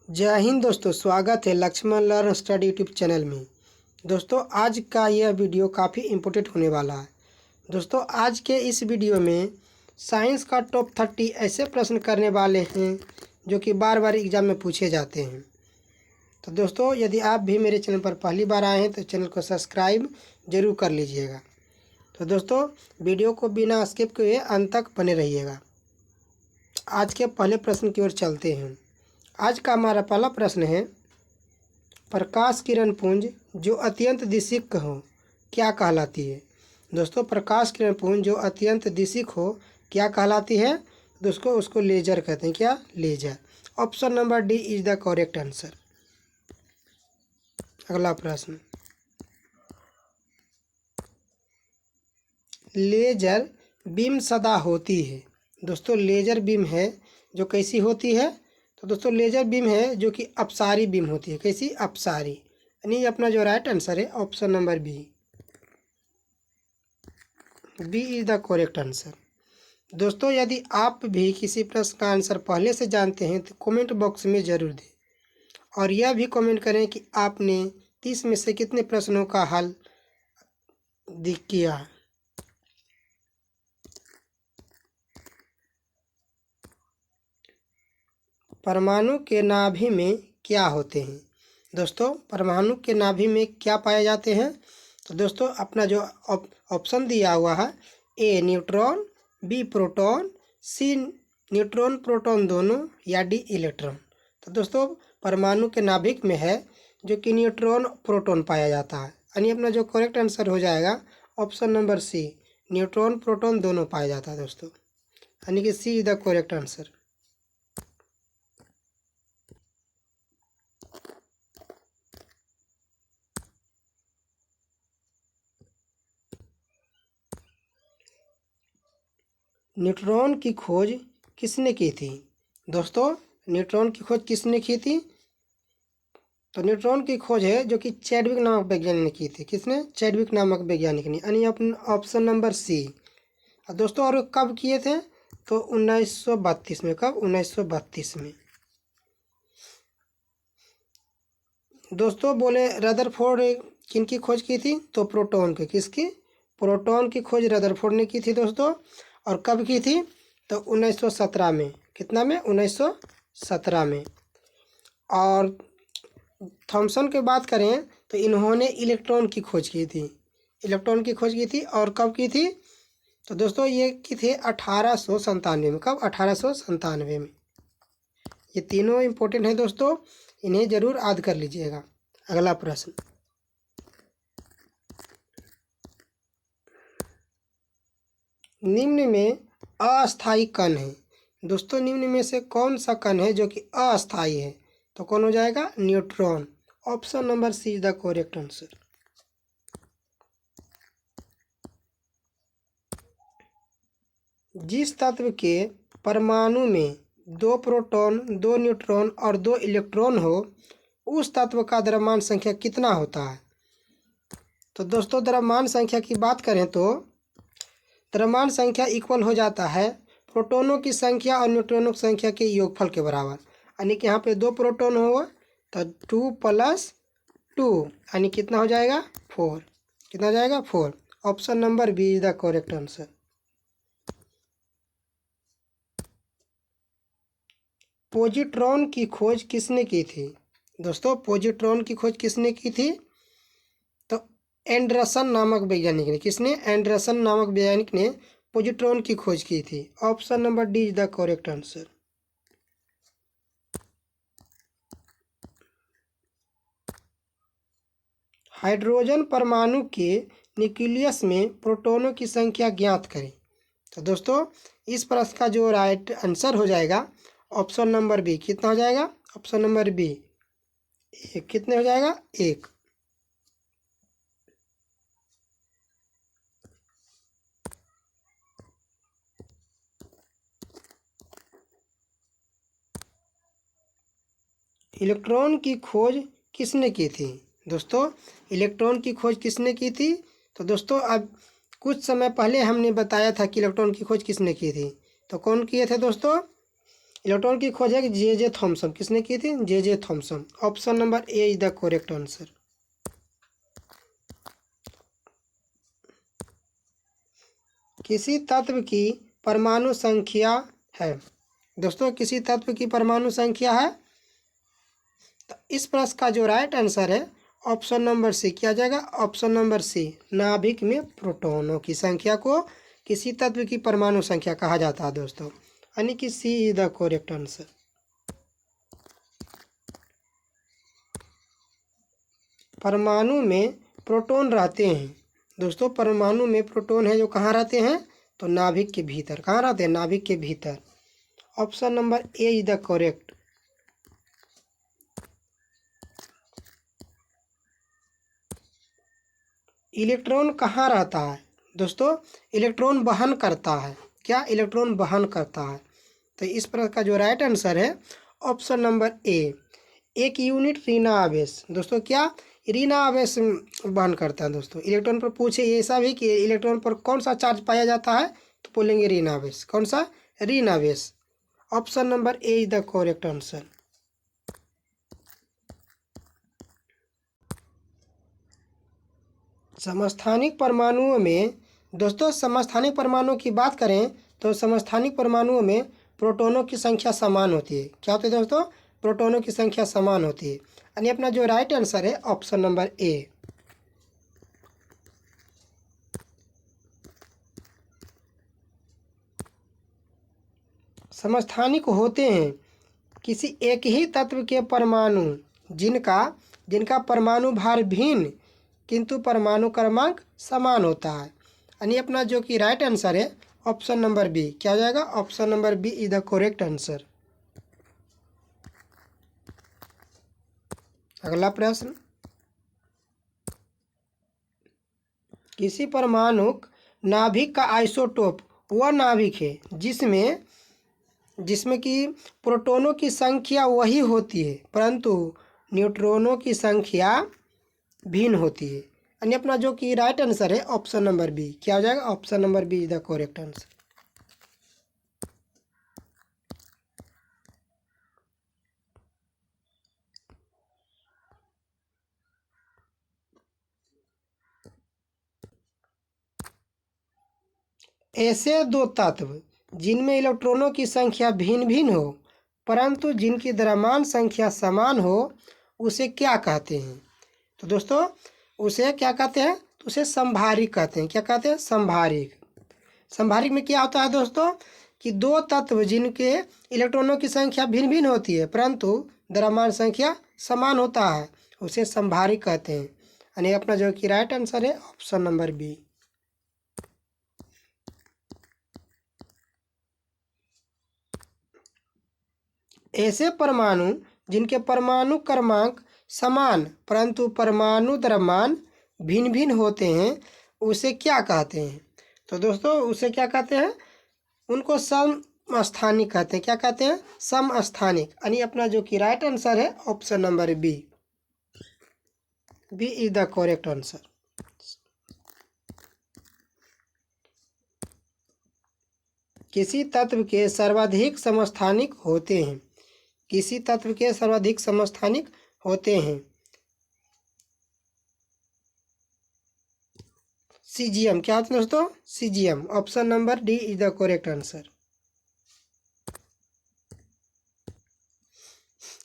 जय हिंद दोस्तों, स्वागत है Laxman learn study YouTube channel में। दोस्तों आज का यह वीडियो काफ़ी इम्पोर्टेंट होने वाला है। दोस्तों आज के इस वीडियो में साइंस का टॉप 30 ऐसे प्रश्न करने वाले हैं जो कि बार बार एग्जाम में पूछे जाते हैं। तो दोस्तों यदि आप भी मेरे चैनल पर पहली बार आए हैं तो चैनल को सब्सक्राइब जरूर कर लीजिएगा। तो दोस्तों वीडियो को बिना स्किप किए अंत तक बने रहिएगा। आज के पहले प्रश्न की ओर चलते हैं। आज का हमारा पहला प्रश्न है, प्रकाश किरण पुंज जो अत्यंत दिशिक हो क्या कहलाती है। दोस्तों प्रकाश किरण पुंज जो अत्यंत दिशिक हो क्या कहलाती है। दोस्तों उसको लेजर कहते हैं। क्या? Laser. Option number D is the correct answer. अगला प्रश्न, लेजर बीम सदा होती है। दोस्तों लेजर बीम है जो कैसी होती है। तो दोस्तों लेजर बीम है जो कि अपसारी बीम होती है। कैसी? अपसारी। यानी अपना जो राइट आंसर है option number B. B is the correct answer. दोस्तों यदि आप भी किसी प्रश्न का आंसर पहले से जानते हैं तो कमेंट बॉक्स में ज़रूर दें और यह भी कमेंट करें कि आपने 30 में से कितने प्रश्नों का हल किया। परमाणु के नाभि में क्या होते हैं। दोस्तों परमाणु के नाभि में क्या पाए जाते हैं। तो दोस्तों अपना जो ऑप्शन दिया हुआ है, ए न्यूट्रॉन, बी प्रोटॉन, सी न्यूट्रॉन प्रोटॉन दोनों, या डी इलेक्ट्रॉन। तो दोस्तों परमाणु के नाभिक में है जो कि न्यूट्रॉन प्रोटॉन पाया जाता है। यानी अपना जो करेक्ट आंसर हो जाएगा option number C, neutron proton दोनों पाया जाता है दोस्तों। यानी कि C is the correct answer. Neutron की खोज किसने की थी। दोस्तों न्यूट्रॉन की खोज किसने की थी। तो न्यूट्रॉन की खोज है जो कि चैडविक नामक वैज्ञानिक ने की थी। किसने? चैडविक नामक वैज्ञानिक ने। यानी अपना ऑप्शन नंबर सी। और दोस्तों और कब किए थे? तो 1932 में। कब? 1932 में। दोस्तों बोले रदरफोर्ड किनकी खोज की थी। तो प्रोटॉन की। किसकी? प्रोटॉन की खोज रदरफोर्ड ने की थी दोस्तों। और कब की थी? तो 1917 में। कितना में? 1917 में। और थॉमसन की बात करें तो इन्होंने इलेक्ट्रॉन की खोज की थी। इलेक्ट्रॉन की खोज की थी और कब की थी? तो दोस्तों ये की थी 1897 में। कब? 1897 में। ये तीनों इम्पोर्टेंट हैं दोस्तों, इन्हें जरूर याद कर लीजिएगा। अगला प्रश्न, निम्न में अस्थायी कण है। दोस्तों निम्न में से कौन सा कण है जो कि अस्थायी है। तो कौन हो जाएगा? Neutron. Option number C is the correct answer. जिस तत्व के परमाणु में 2 प्रोटॉन, 2 न्यूट्रॉन और 2 इलेक्ट्रॉन हो उस तत्व का द्रव्यमान संख्या कितना होता है। तो दोस्तों द्रव्यमान संख्या की बात करें तो द्रव्यमान संख्या इक्वल हो जाता है प्रोटॉनों की संख्या और न्यूट्रॉनों की संख्या के योगफल के बराबर। यानी कि यहाँ पे 2 प्रोटॉन हो तो 2 + 2 यानी कितना हो जाएगा? 4। कितना हो जाएगा? 4। Option number B is the correct answer. Positron की खोज किसने की थी। दोस्तों पॉजिट्रॉन की खोज किसने की थी। तो एंडरसन नामक वैज्ञानिक ने। किसने? एंडरसन नामक वैज्ञानिक ने पॉजिट्रॉन की खोज की थी। Option number D is the correct answer. Hydrogen परमाणु के न्यूक्लियस में प्रोटॉनों की संख्या ज्ञात करें। तो दोस्तों इस प्रश्न का जो राइट आंसर हो जाएगा ऑप्शन नंबर बी। कितना हो जाएगा? ऑप्शन नंबर बी, एक। कितने हो जाएगा? 1। इलेक्ट्रॉन की खोज किसने की थी। दोस्तों इलेक्ट्रॉन की खोज किसने की थी। तो दोस्तों अब कुछ समय पहले हमने बताया था कि इलेक्ट्रॉन की खोज किसने की थी। तो कौन किए थे दोस्तों? इलेक्ट्रॉन की खोज है जे थॉमसन, किसने की थी? J Thomson. Option number A is the correct answer. किसी तत्व की परमाणु संख्या है, दोस्तों किसी तत्व की परमाणु संख्या है, तो इस प्रश्न का जो राइट आंसर है ऑप्शन नंबर सी किया जाएगा। ऑप्शन नंबर सी, नाभिक में प्रोटॉनों की संख्या को किसी तत्व की परमाणु संख्या कहा जाता है दोस्तों, यानी कि C is the correct answer. परमाणु में प्रोटॉन रहते हैं दोस्तों, परमाणु में प्रोटॉन है जो कहाँ रहते हैं? तो नाभिक के भीतर। कहाँ रहते हैं? नाभिक के भीतर। Option number A is the correct. Electron कहाँ रहता है दोस्तों? इलेक्ट्रॉन वहन करता है। क्या? इलेक्ट्रॉन वहन करता है। तो इस प्रकार का जो राइट आंसर है ऑप्शन नंबर ए, एक यूनिट ऋण आवेश। दोस्तों क्या? ऋण आवेश वहन करता है दोस्तों। इलेक्ट्रॉन पर पूछे ऐसा भी कि इलेक्ट्रॉन पर कौन सा चार्ज पाया जाता है, तो बोलेंगे ऋण आवेश। कौन सा? ऋण आवेश। Option number A is the correct answer. समस्थानिक परमाणुओं में दोस्तों, समस्थानिक परमाणुओं की बात करें तो समस्थानिक परमाणुओं में प्रोटॉनों की संख्या समान होती है। क्या होती है दोस्तों? प्रोटॉनों की संख्या समान होती है, यानी अपना जो राइट आंसर है ऑप्शन नंबर ए। समस्थानिक होते हैं किसी एक ही तत्व के परमाणु जिनका परमाणु भार भिन्न किंतु परमाणु क्रमांक समान होता है, यानी अपना जो कि राइट आंसर है ऑप्शन नंबर बी। क्या हो जाएगा? Option number B is the correct answer. अगला प्रश्न, किसी परमाणु नाभिक का आइसोटोप वह नाभिक है जिसमें कि प्रोटॉनों की संख्या वही होती है परंतु न्यूट्रॉनों की संख्या भिन्न होती है, यानी अपना जो कि राइट आंसर है ऑप्शन नंबर बी। क्या हो जाएगा? Option number B is the correct answer. ऐसे दो तत्व जिनमें इलेक्ट्रॉनों की संख्या भिन्न भिन्न हो परंतु जिनकी द्रव्यमान संख्या समान हो उसे क्या कहते हैं? तो दोस्तों उसे क्या कहते हैं? तो उसे संभारिक कहते हैं। क्या कहते हैं? संभारिक। संभारिक में क्या होता है दोस्तों कि दो तत्व जिनके इलेक्ट्रॉनों की संख्या भिन्न भिन्न होती है परंतु द्रव्यमान संख्या समान होता है, उसे संभारिक कहते हैं, यानी अपना जो कि राइट आंसर है ऑप्शन नंबर बी। ऐसे परमाणु जिनके परमाणु क्रमांक समान परंतु परमाणु द्रव्यमान भिन्न भिन्न होते हैं उसे क्या कहते हैं? तो दोस्तों उसे क्या कहते हैं? उनको समस्थानिक कहते हैं। क्या कहते हैं? समस्थानिक, यानी अपना जो कि राइट आंसर है option number B. B is the correct answer. किसी तत्व के सर्वाधिक समस्थानिक होते हैं। किसी तत्व के सर्वाधिक समस्थानिक होते हैं। सीजियम। क्या होता है दोस्तों? Caesium. Option number D is the correct answer.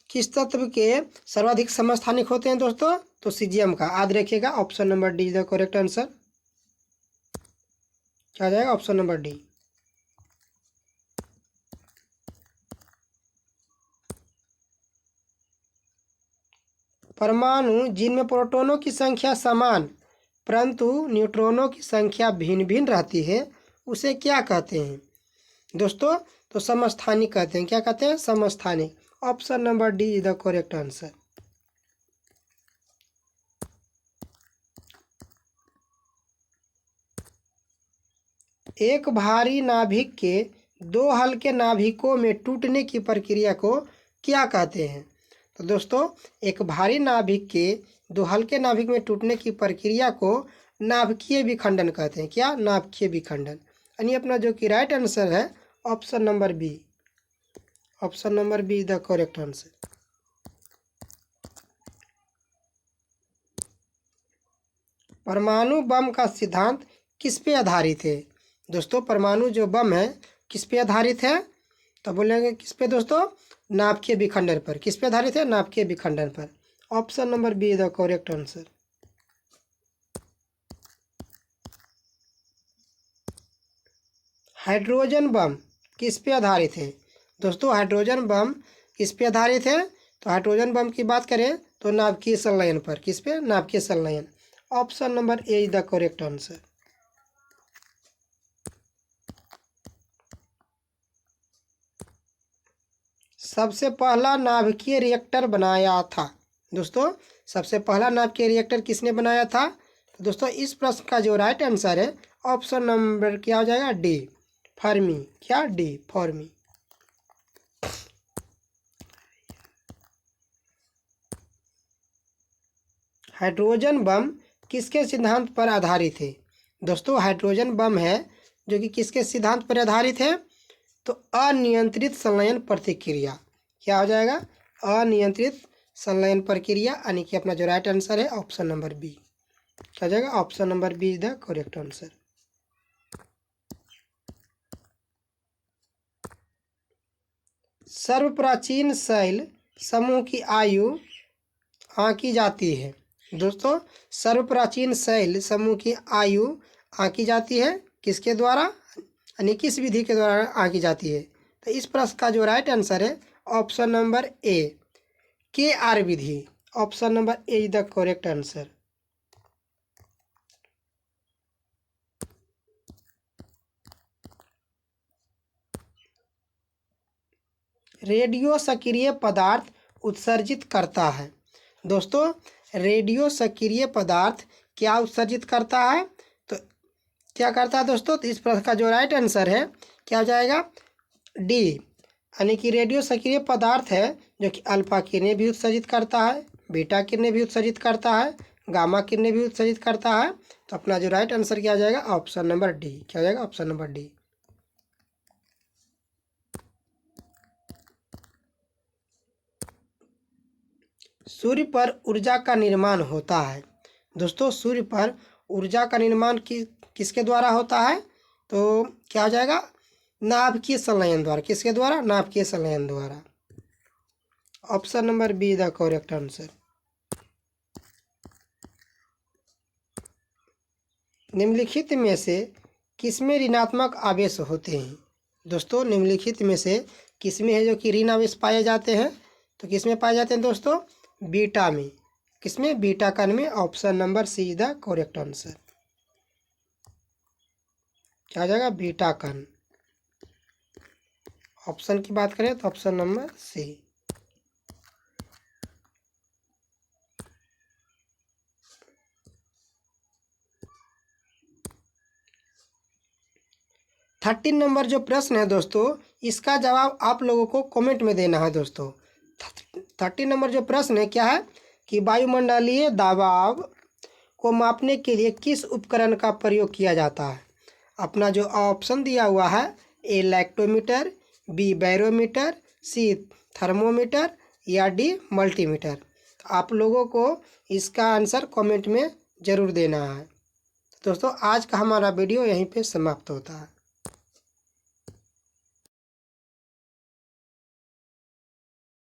किस तत्व के सर्वाधिक समस्थानिक होते हैं दोस्तों? तो सीजियम का। याद रखिएगा option number D is the correct answer. क्या आ जाएगा? Option number D. परमाणु जिनमें प्रोटॉनों की संख्या समान परंतु न्यूट्रॉनों की संख्या भिन्न भिन्न रहती है उसे क्या कहते हैं दोस्तों? तो समस्थानिक कहते हैं। क्या कहते हैं? समस्थानिक। Option number D is the correct answer. एक भारी नाभिक के दो हल्के नाभिकों में टूटने की प्रक्रिया को क्या कहते हैं? तो दोस्तों एक भारी नाभिक के दो हल्के नाभिक में टूटने की प्रक्रिया को नाभिकीय विखंडन कहते हैं। क्या? नाभिकीय विखंडन, यानी अपना जो कि राइट आंसर है option number B. Option number B is the correct answer. परमाणु बम का सिद्धांत किस पे आधारित है? दोस्तों परमाणु जो बम है किस पे आधारित है? तो बोलेंगे किस पे दोस्तों? नाभिकीय विखंडन पर। किस पे आधारित है? नाभिकीय विखंडन पर। Option number B is the correct answer. Hydrogen bomb किस पे आधारित है? दोस्तों हाइड्रोजन बम किस पे आधारित है? तो हाइड्रोजन बम की बात करें तो नाभिकीय संलयन पर। किस पे? नाभिकीय संलयन। Option number A is the correct answer. सबसे पहला नाभिकीय रिएक्टर बनाया था? दोस्तों सबसे पहला नाभिकीय रिएक्टर किसने बनाया था? तो दोस्तों इस प्रश्न का जो राइट आंसर है ऑप्शन नंबर क्या हो जाएगा? D, Fermi. क्या? D, Fermi. हाइड्रोजन बम किसके सिद्धांत पर आधारित है? दोस्तों हाइड्रोजन बम है जो कि किसके सिद्धांत पर आधारित है? तो अनियंत्रित संलयन प्रतिक्रिया। क्या हो जाएगा? अनियंत्रित संलयन प्रक्रिया, यानी कि अपना जो राइट आंसर है ऑप्शन नंबर बी। क्या हो जाएगा? Option number B is the correct answer. सर्वप्राचीन शैल समूह की आयु आंकी जाती है? दोस्तों सर्वप्राचीन शैल समूह की आयु आंकी जाती है किसके द्वारा, यानी किस विधि के द्वारा आंकी जाती है? तो इस प्रश्न का जो राइट आंसर है ऑप्शन नंबर ए, के आर विधि। Option number A is the correct answer. Radio सक्रिय पदार्थ उत्सर्जित करता है? दोस्तों रेडियो सक्रिय पदार्थ क्या उत्सर्जित करता है? तो क्या करता है दोस्तों? तो इस प्रश्न का जो राइट आंसर है क्या हो जाएगा? डी, यानी कि रेडियो सक्रिय पदार्थ है जो कि अल्फा किरणें भी उत्सर्जित करता है, बीटा किरणें भी उत्सर्जित करता है, गामा किरणें भी उत्सर्जित करता है। तो अपना जो राइट आंसर क्या हो जाएगा? Option number D. क्या हो जाएगा? Option number D. सूर्य पर ऊर्जा का निर्माण होता है? दोस्तों सूर्य पर ऊर्जा का निर्माण किसके द्वारा होता है? तो क्या हो जाएगा? नाभिकीय संलयन द्वारा। किसके द्वारा? नाभिकीय संलयन द्वारा। Option number be the correct answer. निम्नलिखित में से किसमें ऋणात्मक आवेश होते हैं? दोस्तों निम्नलिखित में से किसमें है जो कि ऋण आवेश पाए जाते हैं? तो किसमें पाए जाते हैं दोस्तों? बीटा में। किसमें? बीटा कण में। Option number C is the correct answer. क्या आ जाएगा? बीटा कण। ऑप्शन की बात करें तो option number C. Thirteen number जो प्रश्न है दोस्तों इसका जवाब आप लोगों को कमेंट में देना है दोस्तों। 13 नंबर जो प्रश्न है क्या है कि वायुमंडलीय दबाव को मापने के लिए किस उपकरण का प्रयोग किया जाता है? अपना जो ऑप्शन दिया हुआ है ए लैक्टोमीटर, बी बैरोमीटर, सी थर्मोमीटर या डी मल्टीमीटर। आप लोगों को इसका आंसर कमेंट में ज़रूर देना है। दोस्तों आज का हमारा वीडियो यहीं पे समाप्त होता है।